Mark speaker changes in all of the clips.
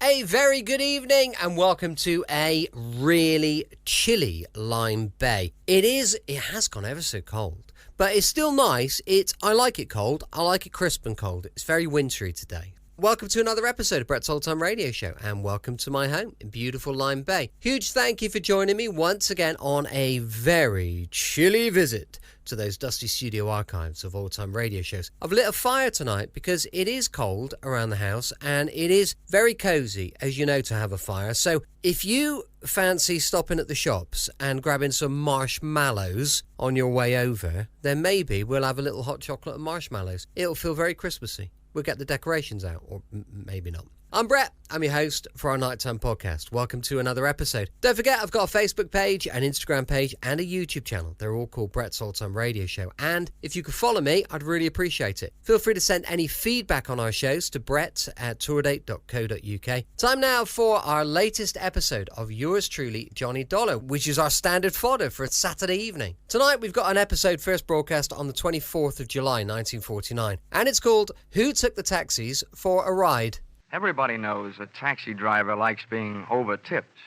Speaker 1: A very good evening and welcome to a really chilly Lyme Bay. It has gone ever so cold, but it's still nice. I like it cold. I like it crisp and cold. It's very wintry today. Welcome to another episode of Brett's Old Time Radio Show, and welcome to my home in beautiful Lyme Bay. Huge thank you for joining me once again on a very chilly visit to those dusty studio archives of old-time radio shows. I've lit a fire tonight because it is cold around the house, and it is very cozy, as you know, to have a fire. So if you fancy stopping at the shops and grabbing some marshmallows on your way over, then maybe we'll have a little hot chocolate and marshmallows. It'll feel very Christmassy. We'll get the decorations out, or maybe not. I'm Brett. I'm your host for our Nighttime podcast. Welcome to another episode. Don't forget, I've got a Facebook page, an Instagram page, and a YouTube channel. They're all called Brett's Old Time Radio Show. And if you could follow me, I'd really appreciate it. Feel free to send any feedback on our shows to brett@tourdate.co.uk. Time now for our latest episode of yours truly, Johnny Dollar, which is our standard fodder for a Saturday evening. Tonight, we've got an episode first broadcast on the 24th of July, 1949. And it's called Who Took the Taxis for a Ride?
Speaker 2: Everybody knows a taxi driver likes being over-tipped,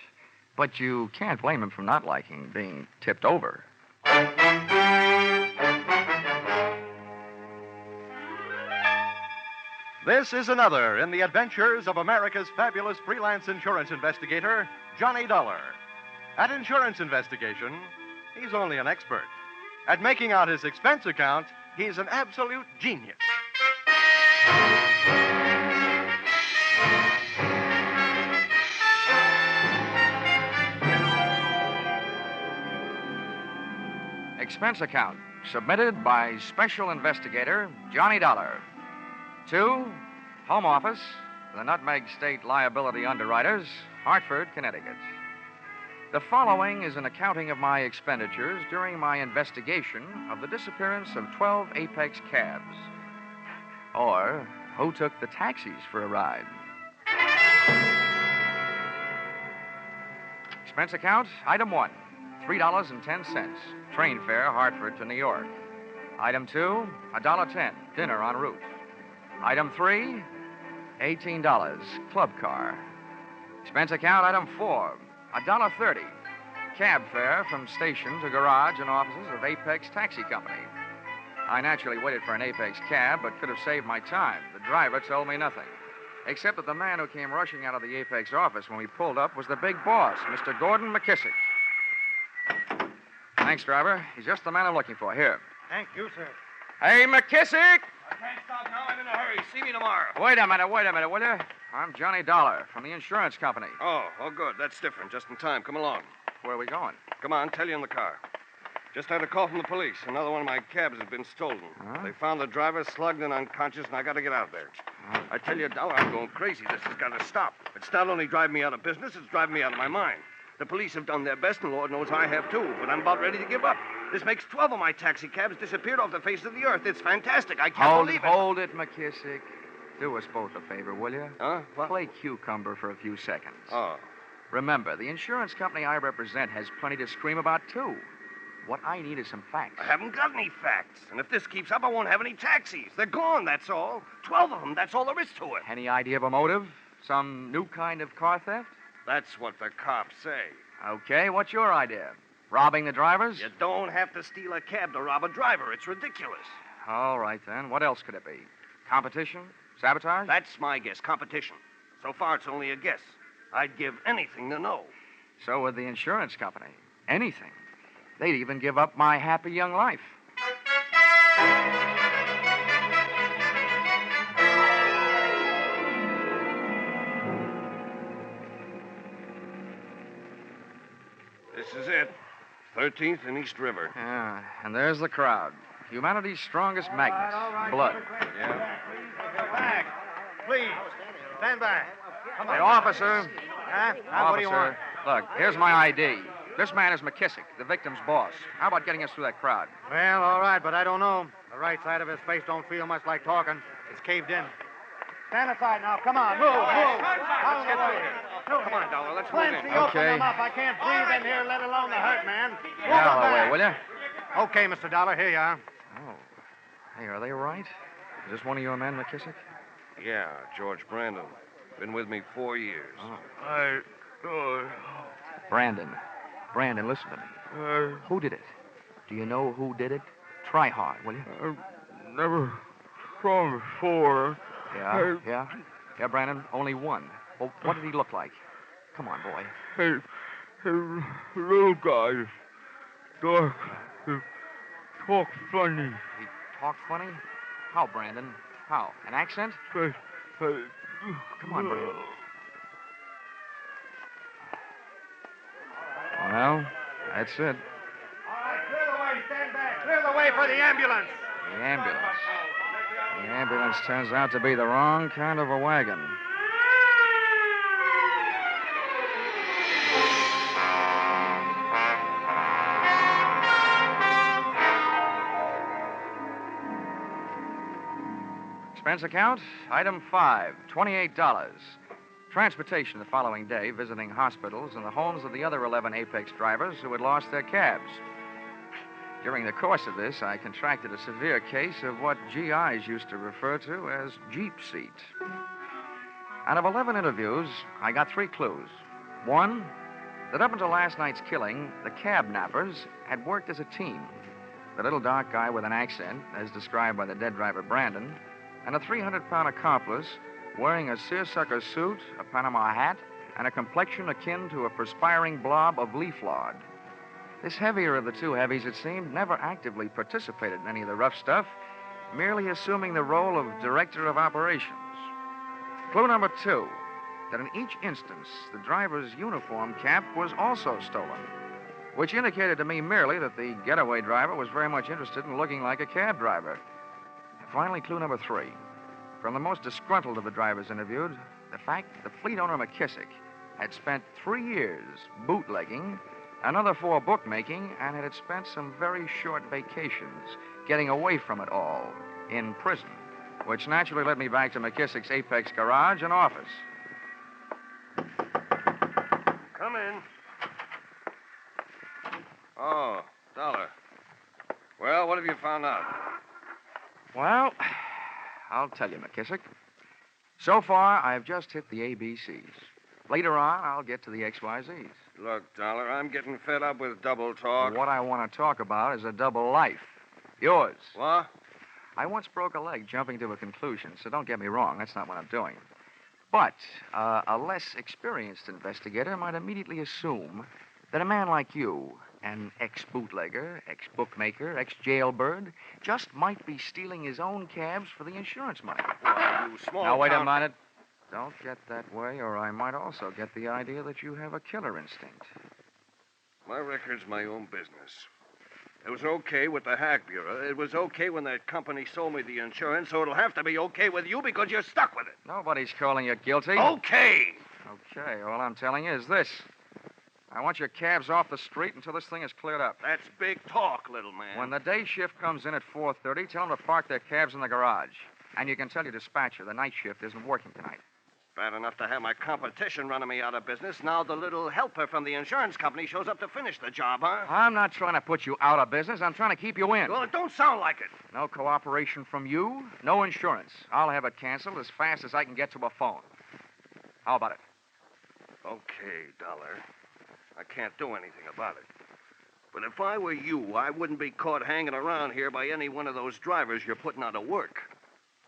Speaker 2: but you can't blame him for not liking being tipped over.
Speaker 3: This is another in the adventures of America's fabulous freelance insurance investigator, Johnny Dollar. At insurance investigation, he's only an expert. At making out his expense account, he's an absolute genius.
Speaker 2: Expense account submitted by Special Investigator Johnny Dollar to Home Office, the Nutmeg State Liability Underwriters, Hartford, Connecticut. The following is an accounting of my expenditures during my investigation of the disappearance of 12 Apex cabs. Or, who took the taxis for a ride? Expense account, item 1, $3.10. Train fare, Hartford to New York. Item 2, $1.10, dinner en route. Item 3, $18, club car. Expense account, item 4, $1.30, cab fare from station to garage and offices of Apex Taxi Company. I naturally waited for an Apex cab, but could have saved my time. The driver told me nothing, except that the man who came rushing out of the Apex office when we pulled up was the big boss, Mr. Gordon McKissick. Thanks, driver. He's just the man I'm looking for. Here.
Speaker 4: Thank you, sir.
Speaker 2: Hey, McKissick!
Speaker 4: I can't stop now. I'm in a hurry. See me tomorrow.
Speaker 2: Wait a minute, will you? I'm Johnny Dollar from the insurance company.
Speaker 5: Oh, good. That's different. Just in time. Come along.
Speaker 2: Where are we going?
Speaker 5: Come on, tell you in the car. Just had a call from the police. Another one of my cabs has been stolen.
Speaker 2: Huh?
Speaker 5: They found the driver slugged and unconscious, and I got to get out there. I tell you, Dollar, I'm going crazy. This has got to stop. It's not only driving me out of business, it's driving me out of my mind. The police have done their best, and Lord knows I have too, but I'm about ready to give up. This makes 12 of my taxi cabs disappeared off the face of the earth. It's fantastic. I can't believe it.
Speaker 2: Hold it, McKissick. Do us both a favor, will you?
Speaker 5: Huh? What?
Speaker 2: Play cucumber for a few seconds.
Speaker 5: Oh.
Speaker 2: Remember, the insurance company I represent has plenty to scream about, too. What I need is some facts.
Speaker 5: I haven't got any facts. And if this keeps up, I won't have any taxis. They're gone, that's all. 12 of them, that's all there is to it.
Speaker 2: Any idea of a motive? Some new kind of car theft?
Speaker 5: That's what the cops say.
Speaker 2: Okay, what's your idea? Robbing the drivers?
Speaker 5: You don't have to steal a cab to rob a driver. It's ridiculous.
Speaker 2: All right, then. What else could it be? Competition? Sabotage?
Speaker 5: That's my guess. Competition. So far, it's only a guess. I'd give anything to know.
Speaker 2: So would the insurance company. Anything. They'd even give up my happy young life.
Speaker 5: This is it. 13th and East River.
Speaker 2: Yeah, and there's the crowd. Humanity's strongest magnets.
Speaker 4: All right.
Speaker 2: Blood.
Speaker 5: Yeah.
Speaker 4: Back. Please. Stand back. Come on.
Speaker 2: Hey, officer.
Speaker 4: Huh? What do you want?
Speaker 2: Look, here's my ID. This man is McKissick, the victim's boss. How about getting us through that crowd?
Speaker 4: Well, all right, but I don't know. The right side of his face don't feel much like talking. It's caved in. Stand aside now. Come on. Move. Out of the way.
Speaker 5: Come on, Dollar. Let's move
Speaker 4: Clancy,
Speaker 5: in.
Speaker 4: open them up. I can't breathe in here, let alone the hurt man.
Speaker 2: Get out of the way, will you?
Speaker 4: Okay, Mr. Dollar. Here you are.
Speaker 2: Oh. Hey, are they right? Is this one of your men, McKissick?
Speaker 5: Yeah, George Brandon. Been with me 4 years.
Speaker 2: Brandon, listen to me. Who did it? Do you know who did it? Try hard, will you?
Speaker 6: Never saw him before.
Speaker 2: Yeah, Brandon, only one. Well, what did he look like? Come on, boy.
Speaker 6: Hey, little guy. Dark. He talk funny.
Speaker 2: He talked funny? How, Brandon? How? An accent?
Speaker 6: Hey,
Speaker 2: Come on, Brandon. Well, that's it.
Speaker 4: All right, clear the way. Stand back. Clear the way for the ambulance.
Speaker 2: The ambulance. The ambulance turns out to be the wrong kind of a wagon. Expense account, item 5, $28. Transportation the following day, visiting hospitals and the homes of the other 11 Apex drivers who had lost their cabs. During the course of this, I contracted a severe case of what GIs used to refer to as Jeep seat. Out of 11 interviews, I got 3 clues. One, that up until last night's killing, the cab nappers had worked as a team. The little dark guy with an accent, as described by the dead driver Brandon, and a 300-pound accomplice wearing a seersucker suit, a Panama hat, and a complexion akin to a perspiring blob of leaf lard. This heavier of the two heavies, it seemed, never actively participated in any of the rough stuff, merely assuming the role of director of operations. Clue number 2, that in each instance, the driver's uniform cap was also stolen, which indicated to me merely that the getaway driver was very much interested in looking like a cab driver. Finally, clue number 3. From the most disgruntled of the drivers interviewed, the fact that the fleet owner McKissick had spent 3 years bootlegging, another 4 bookmaking, and had spent some very short vacations getting away from it all in prison, which naturally led me back to McKissick's Apex garage and office.
Speaker 5: Come in. Oh, Dollar. Well, what have you found out?
Speaker 2: Well, I'll tell you, McKissick. So far, I've just hit the ABCs. Later on, I'll get to the XYZs.
Speaker 5: Look, Dollar, I'm getting fed up with double talk.
Speaker 2: What I want to talk about is a double life. Yours.
Speaker 5: What?
Speaker 2: I once broke a leg jumping to a conclusion, so don't get me wrong. That's not what I'm doing. But a less experienced investigator might immediately assume that a man like you, an ex-bootlegger, ex-bookmaker, ex-jailbird, just might be stealing his own cabs for the insurance money.
Speaker 5: Well, you small
Speaker 2: Now, wait a
Speaker 5: town-
Speaker 2: minute. Don't get that way, or I might also get the idea that you have a killer instinct.
Speaker 5: My record's my own business. It was okay with the Hack Bureau. It was okay when that company sold me the insurance, so it'll have to be okay with you because you're stuck with it.
Speaker 2: Nobody's calling you guilty.
Speaker 5: Okay.
Speaker 2: Okay, all I'm telling you is this. I want your cabs off the street until this thing is cleared up.
Speaker 5: That's big talk, little man.
Speaker 2: When the day shift comes in at 4:30, tell them to park their cabs in the garage. And you can tell your dispatcher the night shift isn't working tonight.
Speaker 5: Bad enough to have my competition running me out of business. Now the little helper from the insurance company shows up to finish the job, huh?
Speaker 2: I'm not trying to put you out of business. I'm trying to keep you in.
Speaker 5: Well, it don't sound like it.
Speaker 2: No cooperation from you, no insurance. I'll have it canceled as fast as I can get to a phone. How about it?
Speaker 5: Okay, Dollar. I can't do anything about it. But if I were you, I wouldn't be caught hanging around here by any one of those drivers you're putting out of work.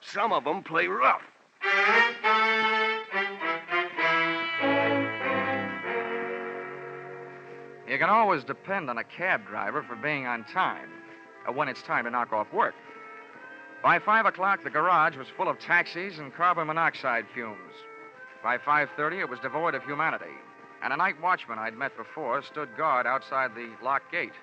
Speaker 5: Some of them play rough.
Speaker 2: You can always depend on a cab driver for being on time, when it's time to knock off work. By 5 o'clock, the garage was full of taxis and carbon monoxide fumes. By 5:30, it was devoid of humanity, and a night watchman I'd met before stood guard outside the locked gate.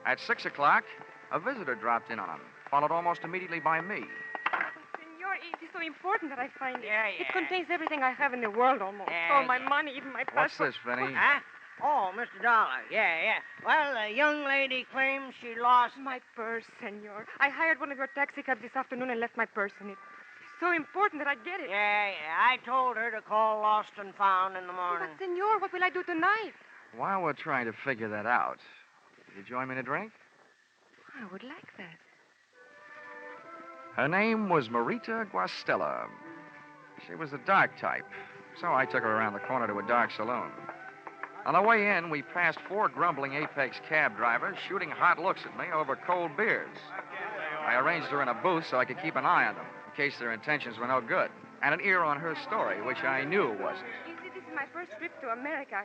Speaker 2: At 6 o'clock, a visitor dropped in on him, followed almost immediately by me.
Speaker 7: Senor, it is so important that I find it.
Speaker 8: Yeah.
Speaker 7: It contains everything I have in the world almost. All my money, even my passport.
Speaker 2: What's this, Vinny?
Speaker 8: Huh? Oh, Mr. Dollar. Yeah. Well, a young lady claims she lost...
Speaker 7: My purse, senor. I hired one of your taxi cabs this afternoon and left my purse in it. It's so important that I get it.
Speaker 8: Yeah. I told her to call Lost and Found in the morning.
Speaker 7: But, senor, what will I do tonight?
Speaker 2: While we're trying to figure that out, will you join me in a drink?
Speaker 7: I would like that.
Speaker 2: Her name was Marita Guastella. She was the dark type, So I took her around the corner to a dark saloon. On the way in, we passed 4 grumbling Apex cab drivers shooting hot looks at me over cold beers. I arranged her in a booth so I could keep an eye on them, in case their intentions were no good, and an ear on her story, which I knew wasn't.
Speaker 7: You see, this is my first trip to America.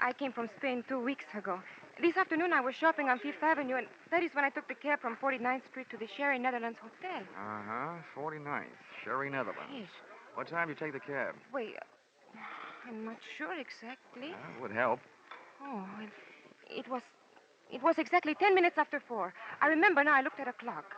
Speaker 7: I came from Spain 2 weeks ago. This afternoon, I was shopping on Fifth Avenue, and that is when I took the cab from 49th Street to the Sherry Netherlands Hotel.
Speaker 2: 49th, Sherry Netherlands.
Speaker 7: Yes.
Speaker 2: What time did you take the cab?
Speaker 7: Wait, I'm not sure exactly.
Speaker 2: It would help.
Speaker 7: Oh, well, it was exactly 10 minutes after 4. I remember now. I looked at a clock.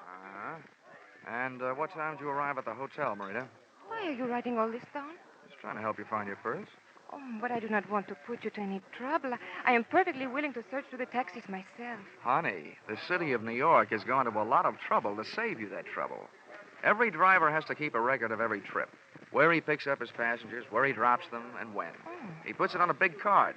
Speaker 2: And what time did you arrive at the hotel, Marita?
Speaker 7: Why are you writing all this down?
Speaker 2: Just trying to help you find your purse.
Speaker 7: Oh, but I do not want to put you to any trouble. I am perfectly willing to search through the taxis myself.
Speaker 2: Honey, the city of New York has gone to a lot of trouble to save you that trouble. Every driver has to keep a record of every trip. Where he picks up his passengers, where he drops them, and when. He puts it on a big card.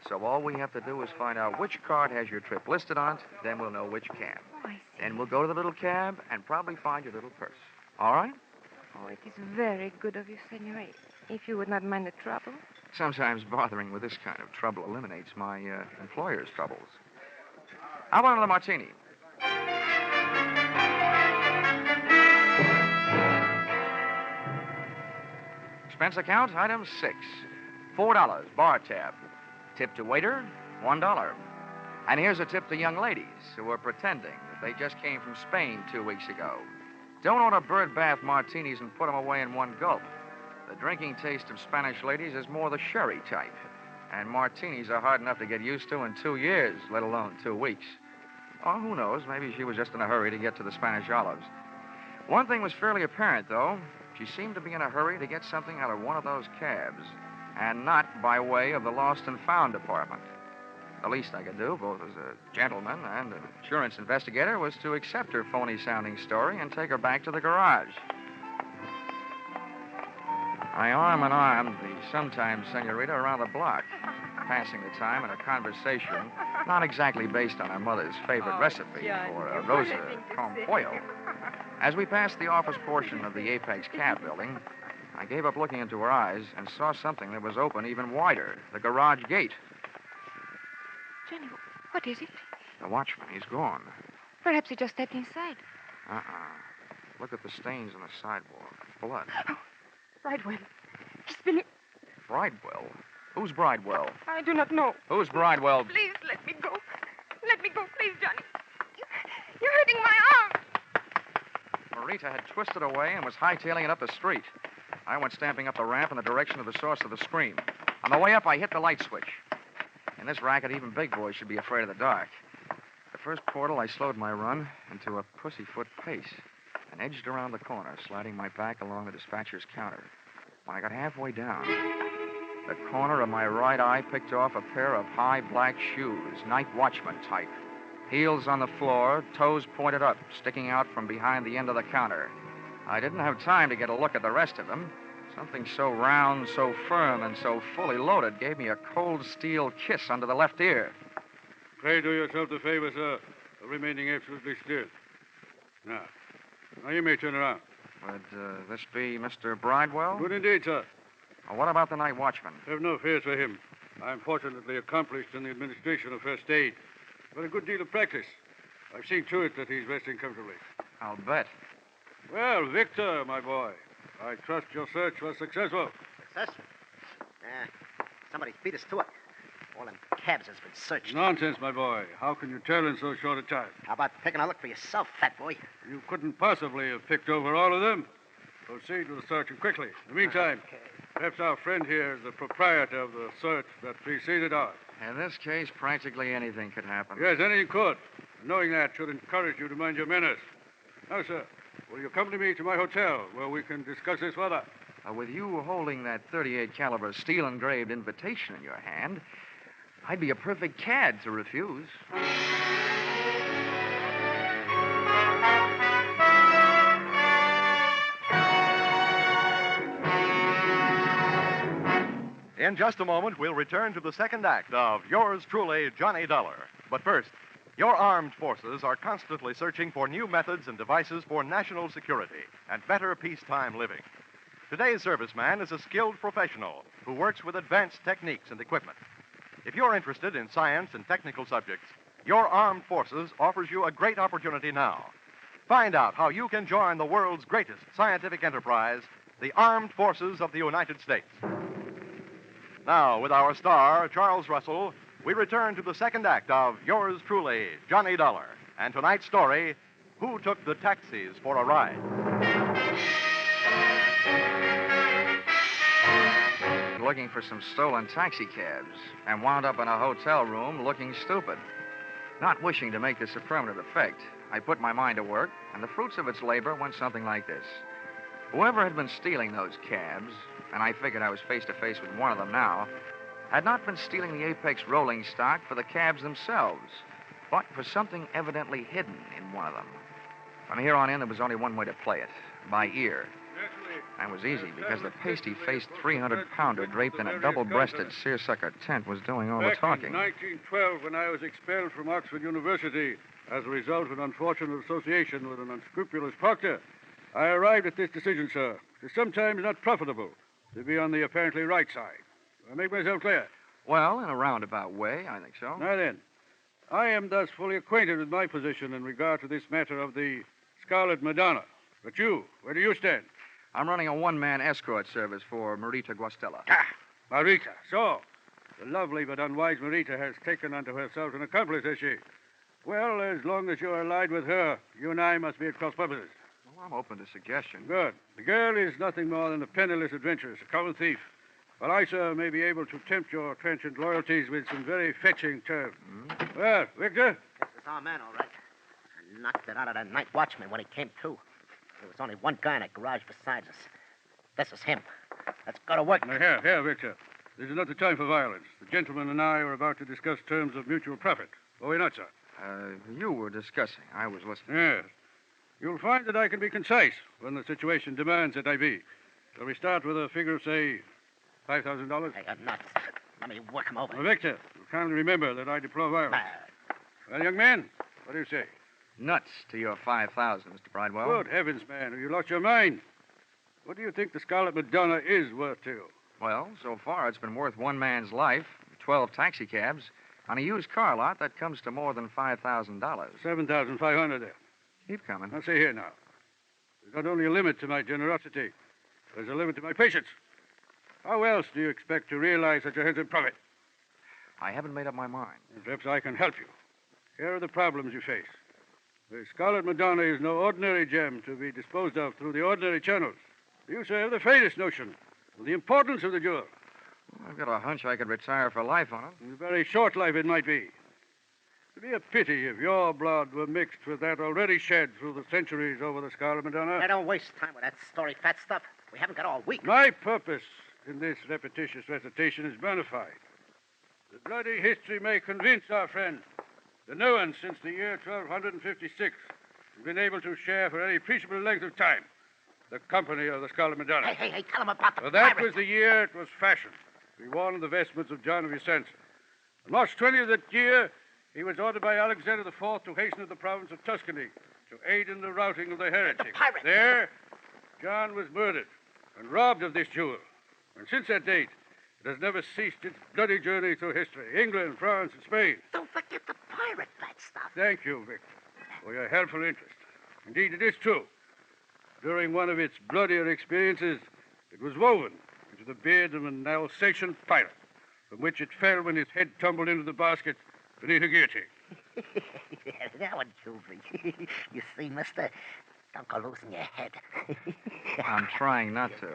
Speaker 2: So all we have to do is find out which card has your trip listed on it, then we'll know which cab.
Speaker 7: Oh, I see.
Speaker 2: Then we'll go to the little cab and probably find your little purse. All right?
Speaker 7: Oh, it is very good of you, Senor. If you would not mind the trouble.
Speaker 2: Sometimes bothering with this kind of trouble eliminates my employer's troubles. How about another martini? Expense account, item 6. $4, bar tab. Tip to waiter, $1. And here's a tip to young ladies who are pretending that they just came from Spain 2 weeks ago. Don't order bird bath martinis and put them away in one gulp. The drinking taste of Spanish ladies is more the sherry type. And martinis are hard enough to get used to in 2 years, let alone 2 weeks. Or who knows, maybe she was just in a hurry to get to the Spanish olives. One thing was fairly apparent, though. She seemed to be in a hurry to get something out of one of those cabs, and not by way of the lost and found department. The least I could do, both as a gentleman and an insurance investigator, was to accept her phony-sounding story and take her back to the garage. I arm in arm the sometime senorita around the block, passing the time in a conversation not exactly based on her mother's favorite recipe for a rosa con pollo. As we passed the office portion of the Apex cab building, I gave up looking into her eyes and saw something that was open even wider, the garage gate.
Speaker 7: Johnny, what is it?
Speaker 2: The watchman, he's gone.
Speaker 7: Perhaps he just stepped inside.
Speaker 2: Look at the stains on the sidewalk. Blood.
Speaker 7: Oh, Bridewell. He's been...
Speaker 2: Bridewell? Who's Bridewell?
Speaker 7: I do not know.
Speaker 2: Who's Bridewell?
Speaker 7: Please, let me go. Let me go, please, Johnny. You're hurting my arm.
Speaker 2: Marita had twisted away and was hightailing it up the street. I went stamping up the ramp in the direction of the source of the scream. On the way up, I hit the light switch. In this racket, even big boys should be afraid of the dark. The first portal, I slowed my run into a pussyfoot pace and edged around the corner, sliding my back along the dispatcher's counter. When I got halfway down, the corner of my right eye picked off a pair of high black shoes, night watchman type. Heels on the floor, toes pointed up, sticking out from behind the end of the counter. I didn't have time to get a look at the rest of them. Something so round, so firm, and so fully loaded gave me a cold steel kiss under the left ear.
Speaker 9: Pray do yourself the favor, sir, of remaining absolutely still. Now you may turn around.
Speaker 2: Would this be Mr. Bridewell?
Speaker 9: Good indeed, sir.
Speaker 2: Well, what about the night watchman?
Speaker 9: Have no fears for him. I am fortunately accomplished in the administration of first aid. But a good deal of practice. I've seen to it that he's resting comfortably.
Speaker 2: I'll bet.
Speaker 9: Well, Victor, my boy, I trust your search was successful.
Speaker 10: Successful? Somebody's beat us to it. All them cabs has been searched.
Speaker 9: Nonsense, my boy. How can you tell in so short a time?
Speaker 10: How about taking a look for yourself, fat boy?
Speaker 9: You couldn't possibly have picked over all of them. Proceed with the search quickly. In the meantime, perhaps our friend here is the proprietor of the search that preceded ours.
Speaker 2: In this case, practically anything could happen.
Speaker 9: Yes, anything could. Knowing that should encourage you to mind your manners. Now, sir, will you accompany me to my hotel where we can discuss this further?
Speaker 2: With you holding that .38 caliber steel-engraved invitation in your hand, I'd be a perfect cad to refuse.
Speaker 3: In just a moment, we'll return to the second act of Yours Truly, Johnny Dollar. But first, your armed forces are constantly searching for new methods and devices for national security and better peacetime living. Today's serviceman is a skilled professional who works with advanced techniques and equipment. If you're interested in science and technical subjects, your armed forces offers you a great opportunity now. Find out how you can join the world's greatest scientific enterprise, the Armed Forces of the United States. Now, with our star, Charles Russell, we return to the second act of Yours Truly, Johnny Dollar, and tonight's story, Who Took the Taxis for a Ride?
Speaker 2: Looking for some stolen taxicabs and wound up in a hotel room looking stupid. Not wishing to make this a permanent effect, I put my mind to work, and the fruits of its labor went something like this. Whoever had been stealing those cabs, and I figured I was face to face with one of them now, had not been stealing the Apex rolling stock for the cabs themselves, but for something evidently hidden in one of them. From here on in, there was only one way to play it, by ear. That was easy, because the pasty-faced 300-pounder draped in a double-breasted seersucker tent was doing all the talking.
Speaker 9: Back in 1912, when I was expelled from Oxford University as a result of an unfortunate association with an unscrupulous proctor, I arrived at this decision, sir. It's sometimes not profitable to be on the apparently right side. I make myself clear?
Speaker 2: Well, in a roundabout way, I think so.
Speaker 9: Now then, I am thus fully acquainted with my position in regard to this matter of the Scarlet Madonna. But you, where do you stand?
Speaker 2: I'm running a one-man escort service for Marita Guastella.
Speaker 9: Ah, Marita. So, the lovely but unwise Marita has taken unto herself an accomplice, has she? Well, as long as you're allied with her, you and I must be at cross purposes.
Speaker 2: Well, I'm open to suggestion.
Speaker 9: Good. The girl is nothing more than a penniless adventuress, a common thief. But I, sir, may be able to tempt your transient loyalties with some very fetching terms. Mm-hmm. Well, Victor?
Speaker 10: This is our man, all right. I knocked it out of that night watchman when he came to. There was only one guy in that garage besides us. This is him. Let's go to work.
Speaker 9: Now, here, Victor. This is not the time for violence. The gentleman and I are about to discuss terms of mutual profit. Are we not, sir?
Speaker 2: You were discussing. I was listening.
Speaker 9: Yes. You'll find that I can be concise when the situation demands that I be. Shall we start with a figure of, say, $5,000?
Speaker 10: Hey, you're nuts. Let me work him over.
Speaker 9: Well, Victor, you kindly remember that I deplore violence. Well, young man, what do you say?
Speaker 2: Nuts to your 5,000, Mr. Bridewell.
Speaker 9: Good heavens, man. Have you lost your mind? What do you think the Scarlet Madonna is worth to you?
Speaker 2: Well, so far it's been worth one man's life, 12 taxicabs, on a used car lot that comes to more than $5,000.
Speaker 9: $7,500 there.
Speaker 2: Keep coming.
Speaker 9: Now, see here now. There's not only a limit to my generosity, there's a limit to my patience. How else do you expect to realize such a handsome profit?
Speaker 2: I haven't made up my mind.
Speaker 9: Perhaps I can help you. Here are the problems you face. The Scarlet Madonna is no ordinary gem to be disposed of through the ordinary channels. You, sir, have the faintest notion of the importance of the jewel.
Speaker 2: I've got a hunch I could retire for life on it.
Speaker 9: A very short life it might be. It'd be a pity if your blood were mixed with that already shed through the centuries over the Scarlet Madonna.
Speaker 10: I don't waste time with that story fat stuff. We haven't got all week.
Speaker 9: My purpose in this repetitious recitation is bona fide. The bloody history may convince our friend that no one since the year 1256 has been able to share for any appreciable length of time the company of the Scarlet Madonna.
Speaker 10: Hey, tell him about the
Speaker 9: Well, that
Speaker 10: pirate.
Speaker 9: was the year it was fashioned to be worn in the vestments of John of Vicenza. On March 20th of that year, he was ordered by Alexander IV to hasten to the province of Tuscany to aid in the routing of the heretics.
Speaker 10: The pirate.
Speaker 9: There, John was murdered and robbed of this jewel. And since that date, it has never ceased its bloody journey through history. England, France, and Spain.
Speaker 10: Don't forget the pirate fat stuff.
Speaker 9: Thank you, Victor, for your helpful interest. Indeed, it is true. During one of its bloodier experiences, it was woven into the beard of an Alsatian pirate, from which it fell when his head tumbled into the basket beneath a guillotine.
Speaker 10: Yeah, that one killed me. You see, mister, don't go losing your head.
Speaker 2: I'm trying not to.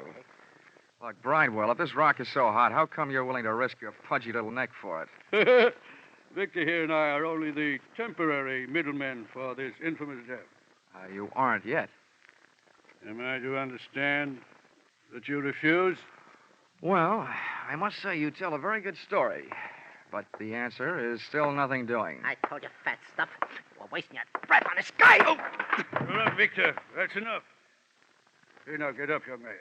Speaker 2: Look, Bridewell, if this rock is so hot, how come you're willing to risk your pudgy little neck for
Speaker 9: it? Victor here and I are only the temporary middlemen for this infamous gem.
Speaker 2: You aren't yet.
Speaker 9: Am I to understand that you refuse?
Speaker 2: Well, I must say you tell a very good story. But the answer is still nothing doing.
Speaker 10: I told you fat stuff. You're wasting your breath on this guy. Oh!
Speaker 9: All right, Victor. That's enough. Here, now, get up, young man.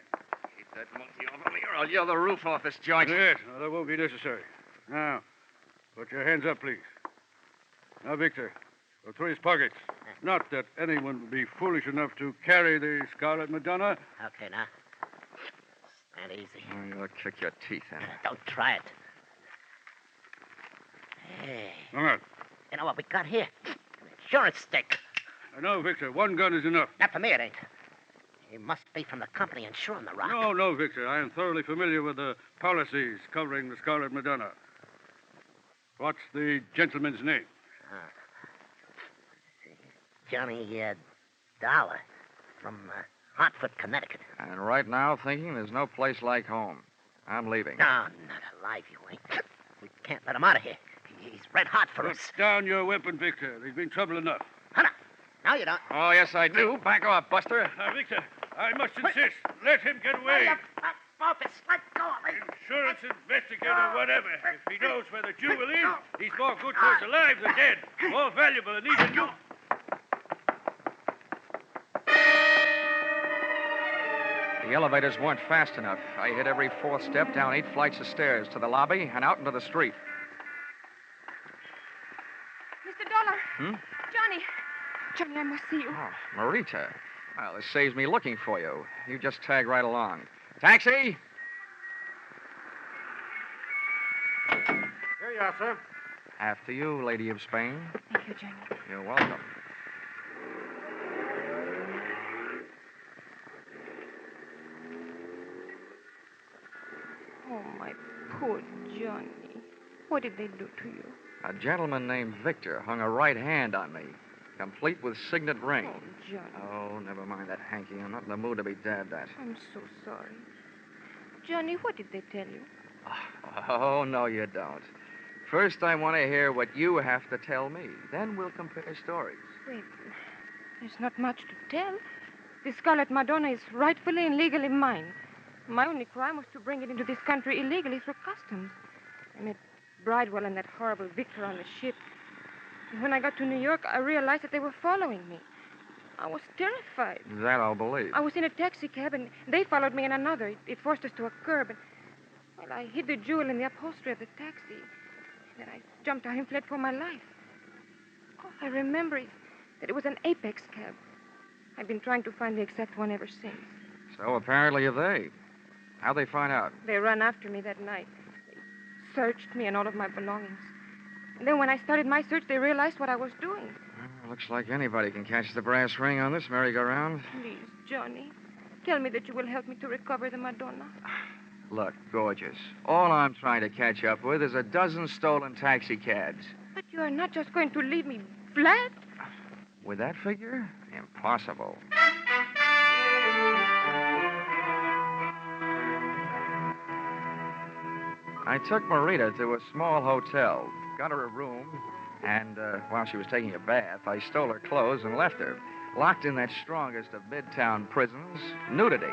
Speaker 2: Keep that monkey off of me or I'll yell the roof off this joint.
Speaker 9: Yes, no, that won't be necessary. Now, put your hands up, please. Now, Victor, go through his pockets. Not that anyone would be foolish enough to carry the Scarlet Madonna.
Speaker 10: Okay, now. And easy.
Speaker 2: Oh, you'll kick your teeth in.
Speaker 10: Don't try it. Hey.
Speaker 9: All right.
Speaker 10: You know what we got here? An insurance stick.
Speaker 9: I know, Victor. One gun is enough.
Speaker 10: Not for me, it ain't. He must be from the company insuring the rock.
Speaker 9: No, Victor. I am thoroughly familiar with the policies covering the Scarlet Madonna. What's the gentleman's name?
Speaker 10: Johnny Dollar from Hartford, Connecticut.
Speaker 2: And right now, thinking there's no place like home. I'm leaving.
Speaker 10: No, not alive, you ain't. We can't let him out of here. He's red hot for us.
Speaker 9: Put down your weapon, Victor. There's been trouble enough.
Speaker 10: Hunter, no, you don't.
Speaker 2: Oh, yes, I do. Back off, Buster.
Speaker 9: Now, Victor, I must insist. Let him get away.
Speaker 10: Office, let go of me.
Speaker 9: Insurance investigator, whatever. If he knows where the jewel is, he's more good to us alive than dead. More valuable than even you.
Speaker 2: The elevators weren't fast enough. I hit every fourth step down 8 flights of stairs to the lobby and out into the street.
Speaker 7: Mr. Dollar.
Speaker 2: Hmm?
Speaker 7: Johnny, I must see you.
Speaker 2: Oh, Marita. Well, this saves me looking for you. You just tag right along. Taxi!
Speaker 4: Here you are, sir.
Speaker 2: After you, Lady of Spain.
Speaker 7: Thank you, Johnny.
Speaker 2: You're welcome.
Speaker 7: Oh, my poor Johnny. What did they do to you?
Speaker 2: A gentleman named Victor hung a right hand on me, complete with signet ring.
Speaker 7: Oh, Johnny.
Speaker 2: Oh, never mind that hanky. I'm not in the mood to be dabbed at.
Speaker 7: I'm so sorry. Johnny, what did they tell you?
Speaker 2: Oh, no, you don't. First, I want to hear what you have to tell me. Then we'll compare stories.
Speaker 7: Wait, there's not much to tell. The Scarlet Madonna is rightfully and legally mine. My only crime was to bring it into this country illegally through customs. I met Bridewell and that horrible Victor on the ship. And when I got to New York, I realized that they were following me. I was terrified.
Speaker 2: That I'll believe.
Speaker 7: I was in a taxi cab, and they followed me in another. It forced us to a curb, and, well, I hid the jewel in the upholstery of the taxi. Then I jumped out and fled for my life. All I remember is that it was an Apex cab. I've been trying to find the exact one ever since.
Speaker 2: So apparently they. How'd they find out?
Speaker 7: They ran after me that night. They searched me and all of my belongings. And then when I started my search, they realized what I was doing.
Speaker 2: Well, looks like anybody can catch the brass ring on this merry-go-round.
Speaker 7: Please, Johnny, tell me that you will help me to recover the Madonna.
Speaker 2: Look, gorgeous. All I'm trying to catch up with is a dozen stolen taxi cabs.
Speaker 7: But you are not just going to leave me flat?
Speaker 2: With that figure? Impossible. I took Marita to a small hotel, got her a room, and while she was taking a bath, I stole her clothes and left her, locked in that strongest of midtown prisons, nudity.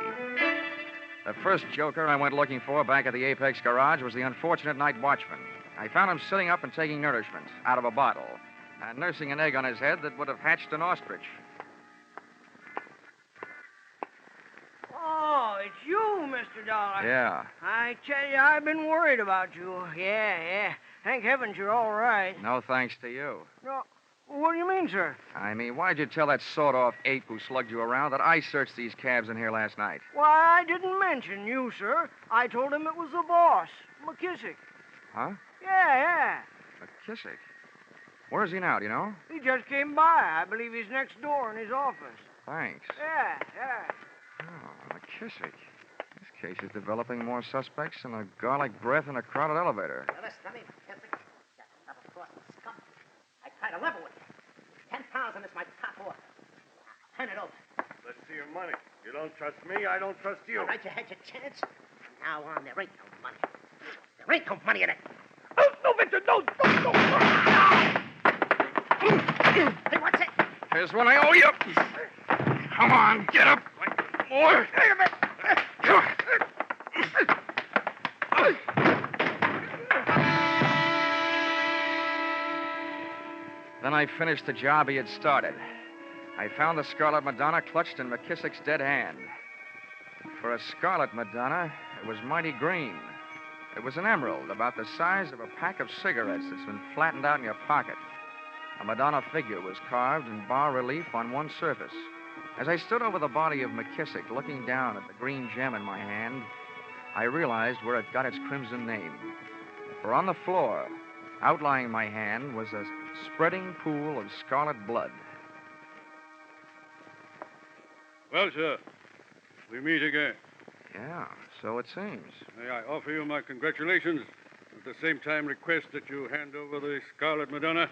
Speaker 2: The first joker I went looking for back at the Apex garage was the unfortunate night watchman. I found him sitting up and taking nourishment out of a bottle and nursing an egg on his head that would have hatched an ostrich.
Speaker 8: Oh, it's you, Mr. Dollar.
Speaker 2: Yeah.
Speaker 8: I tell you, I've been worried about you. Yeah. Thank heavens you're all right.
Speaker 2: No thanks to you.
Speaker 8: No, what do you mean, sir?
Speaker 2: I mean, why'd you tell that sawed-off ape who slugged you around that I searched these cabs in here last night?
Speaker 8: Why, I didn't mention you, sir. I told him it was the boss, McKissick.
Speaker 2: Huh?
Speaker 8: Yeah.
Speaker 2: McKissick? Where is he now, do you know?
Speaker 8: He just came by. I believe he's next door in his office.
Speaker 2: Thanks.
Speaker 8: Yeah.
Speaker 2: Oh, McKissick. This case is developing more suspects than a garlic breath in a crowded elevator.
Speaker 10: Now, listen to me, McKissick. Got double-crossing scum. I try to level with you. 10,000 is my top offer. Turn it over.
Speaker 5: Let's see your money. You don't trust me, I don't trust you.
Speaker 10: All right, you had your chance. From now on, there ain't no money. There ain't no money in it.
Speaker 5: No, Victor, no.
Speaker 10: Hey, what's it?
Speaker 2: Here's one I owe you. Come on, get up. More. Then I finished the job he had started. I found the Scarlet Madonna clutched in McKissick's dead hand. For a Scarlet Madonna, it was mighty green. It was an emerald about the size of a pack of cigarettes that's been flattened out in your pocket. A Madonna figure was carved in bas relief on one surface. As I stood over the body of McKissick, looking down at the green gem in my hand, I realized where it got its crimson name. For on the floor, outlying my hand, was a spreading pool of scarlet blood.
Speaker 9: Well, sir, we meet again.
Speaker 2: Yeah, so it seems.
Speaker 9: May I offer you my congratulations, at the same time request that you hand over the Scarlet Madonna?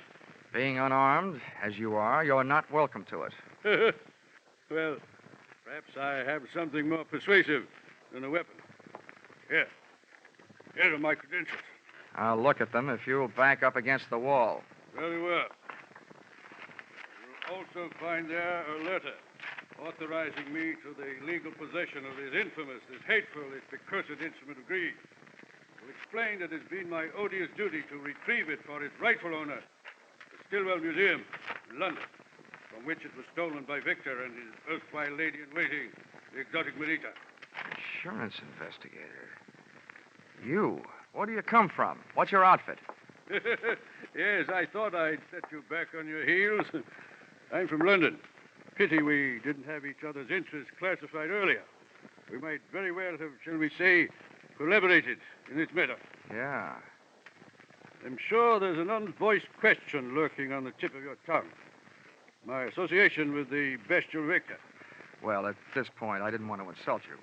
Speaker 2: Being unarmed, as you are, you're not welcome to it.
Speaker 9: Well, perhaps I have something more persuasive than a weapon. Here are my credentials.
Speaker 2: I'll look at them if you'll back up against the wall.
Speaker 9: Very well. You'll also find there a letter authorizing me to the legal possession of this infamous, this hateful, this accursed instrument of greed. Will explain that it's been my odious duty to retrieve it for its rightful owner, the Stillwell Museum in London, from which it was stolen by Victor and his erstwhile lady-in-waiting, the exotic Marita.
Speaker 2: Insurance investigator. You? Where do you come from? What's your outfit?
Speaker 9: Yes, I thought I'd set you back on your heels. I'm from London. Pity we didn't have each other's interests classified earlier. We might very well have, shall we say, collaborated in this matter.
Speaker 2: Yeah.
Speaker 9: I'm sure there's an unvoiced question lurking on the tip of your tongue. My association with the bestial Victor.
Speaker 2: Well, at this point, I didn't want to insult you.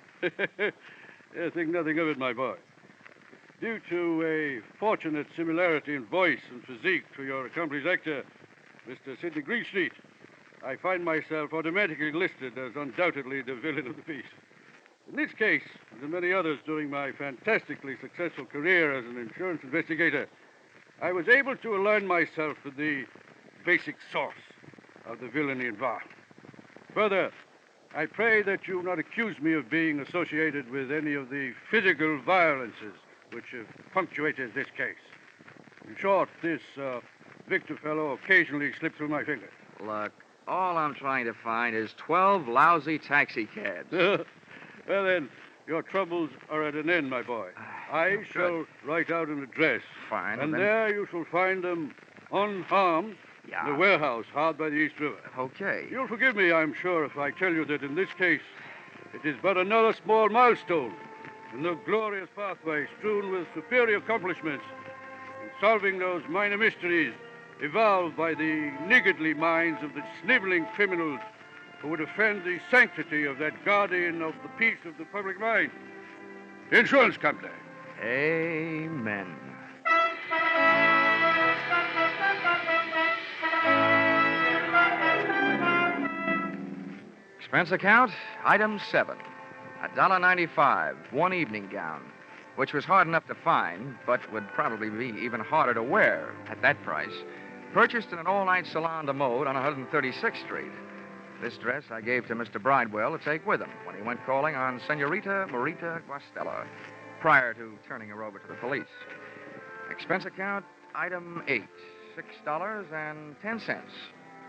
Speaker 9: Yeah, think nothing of it, my boy. Due to a fortunate similarity in voice and physique to your accomplished actor, Mr. Sidney Greenstreet, I find myself automatically listed as undoubtedly the villain of the piece. In this case, and in many others during my fantastically successful career as an insurance investigator, I was able to align myself with the basic source of the villainy involved. Further, I pray that you not accuse me of being associated with any of the physical violences which have punctuated this case. In short, this Victor fellow occasionally slipped through my fingers.
Speaker 2: Look, all I'm trying to find is 12 lousy taxi cabs.
Speaker 9: Well, then, your troubles are at an end, my boy. I shall write out an address.
Speaker 2: Fine.
Speaker 9: And
Speaker 2: then...
Speaker 9: there you shall find them unharmed in the warehouse hard by the East River.
Speaker 2: Okay.
Speaker 9: You'll forgive me, I'm sure, if I tell you that in this case, it is but another small milestone in the glorious pathway strewn with superior accomplishments in solving those minor mysteries evolved by the niggardly minds of the sniveling criminals who would offend the sanctity of that guardian of the peace of the public mind, the insurance company.
Speaker 2: Amen. Expense account, item 7. $1.95, one evening gown, which was hard enough to find, but would probably be even harder to wear at that price. Purchased in an all-night salon de mode on 136th Street. This dress I gave to Mr. Bridewell to take with him when he went calling on Senorita Marita Guastella, prior to turning her over to the police. Expense account, item 8, $6.10.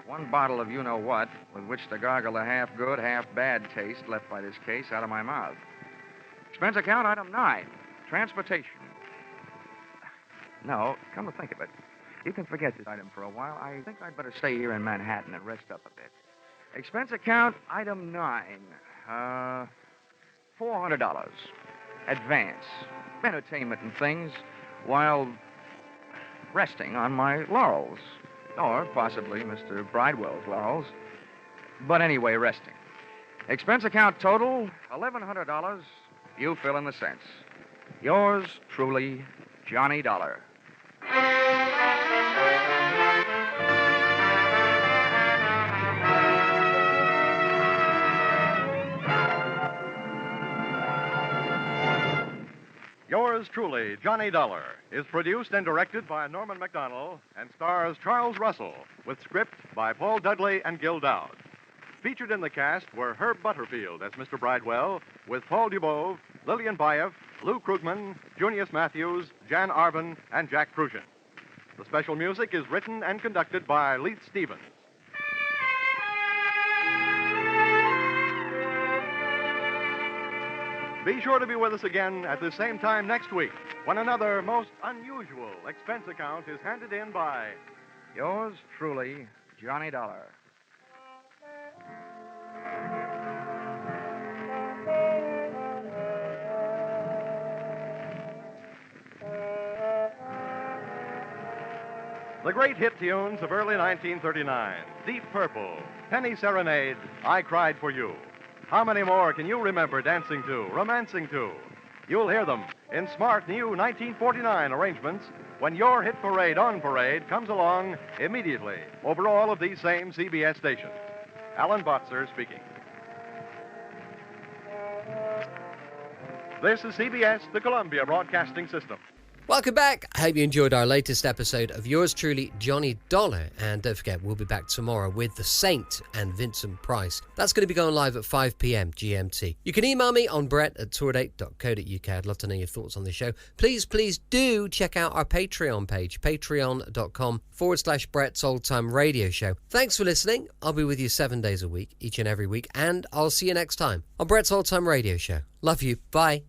Speaker 2: One bottle of you-know-what, with which to gargle the half-good, half-bad taste left by this case out of my mouth. Expense account, item 9, transportation. No, come to think of it, you can forget this item for a while. I think I'd better stay here in Manhattan and rest up a bit. Expense account, item 9, $400. Advance. Entertainment and things while resting on my laurels. Or possibly Mr. Bridewell's laurels. But anyway, resting. Expense account total, $1,100. You fill in the cents. Yours truly, Johnny Dollar.
Speaker 3: Yours truly, Johnny Dollar, is produced and directed by Norman MacDonald and stars Charles Russell, with script by Paul Dudley and Gil Dowd. Featured in the cast were Herb Butterfield as Mr. Bridewell, with Paul Dubove, Lillian Baeff, Lou Krugman, Junius Matthews, Jan Arvin, and Jack Prusian. The special music is written and conducted by Leith Stevens. Be sure to be with us again at the same time next week when another most unusual expense account is handed in by
Speaker 2: Yours truly, Johnny Dollar.
Speaker 3: The great hit tunes of early 1939, Deep Purple, Penny Serenade, I Cried for You. How many more can you remember dancing to, romancing to? You'll hear them in smart new 1949 arrangements when your hit parade on parade comes along immediately over all of these same CBS stations. Alan Botzer speaking. This is CBS, the Columbia Broadcasting System.
Speaker 1: Welcome back. I hope you enjoyed our latest episode of yours truly, Johnny Dollar. And don't forget, we'll be back tomorrow with The Saint and Vincent Price. That's going to be going live at 5 p.m. GMT. You can email me on brett@tourdate.co.uk. I'd love to know your thoughts on the show. Please do check out our Patreon page, patreon.com/Brett's Old Time Radio Show. Thanks for listening. I'll be with you 7 days a week, each and every week. And I'll see you next time on Brett's Old Time Radio Show. Love you. Bye.